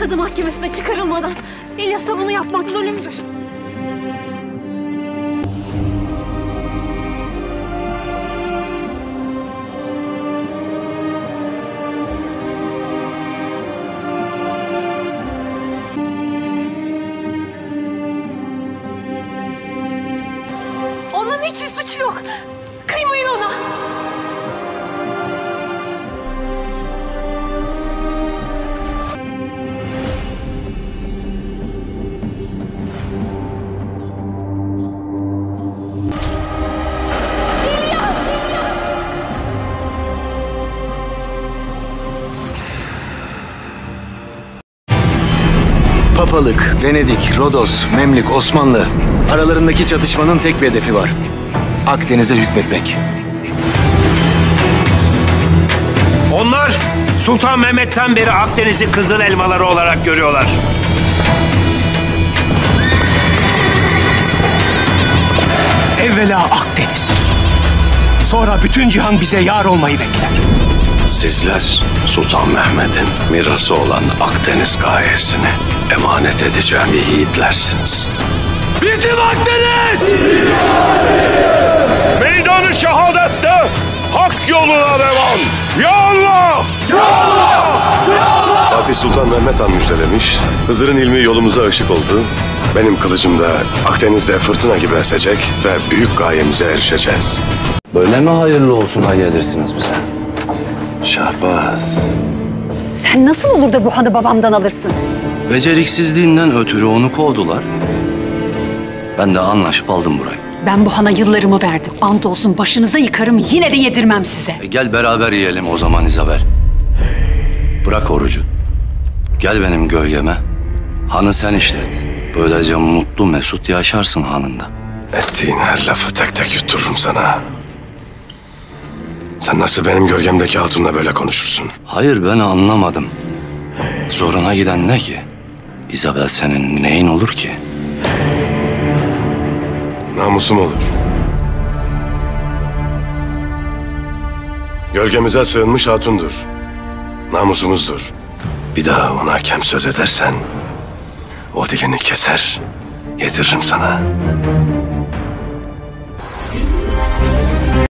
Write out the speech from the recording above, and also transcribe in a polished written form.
Kadı mahkemesine çıkarılmadan İlyas'a bunu yapmak zulümdür. Onun hiçbir suçu yok. Kıymayın ona. Papalık, Venedik, Rodos, Memlük, Osmanlı aralarındaki çatışmanın tek bir hedefi var. Akdeniz'e hükmetmek. Onlar Sultan Mehmet'ten beri Akdeniz'i kızıl elmaları olarak görüyorlar. Evvela Akdeniz. Sonra bütün cihan bize yar olmayı bekler. Sizler Sultan Mehmet'in mirası olan Akdeniz gayesini emanet edeceğim yiğitlersiniz. Bizim Akdeniz! Meydanı şehadette hak yoluna devam! Ya Allah! Ya Allah! Ya Allah! Fatih Sultan Mehmet Han müjdelemiş, Hızır'ın ilmi yolumuza ışık oldu. Benim kılıcım da Akdeniz'de fırtına gibi esecek ve büyük gayemize erişeceğiz. Böyle mi hayırlı olsuna gelirsiniz bize? Şahbaz. Sen nasıl olur da bu hanı babamdan alırsın? Beceriksizliğinden ötürü onu kovdular. Ben de anlaşıp aldım burayı. Ben bu hana yıllarımı verdim. Ant olsun başınıza yıkarım, yine de yedirmem size. Gel beraber yiyelim o zaman İzabel. Bırak orucu. Gel benim gölgeme. Hanı sen işlet. Böylece mutlu mesut yaşarsın hanında. Ettiğin her lafı tek tek yuttururum sana. Sen nasıl benim gölgemdeki hatunla böyle konuşursun? Hayır, ben anlamadım. Zoruna giden ne ki? İzabel senin neyin olur ki? Namusum olur. Gölgemize sığınmış hatundur. Namusumuzdur. Bir daha ona hakem söz edersen o dilini keser, yediririm sana.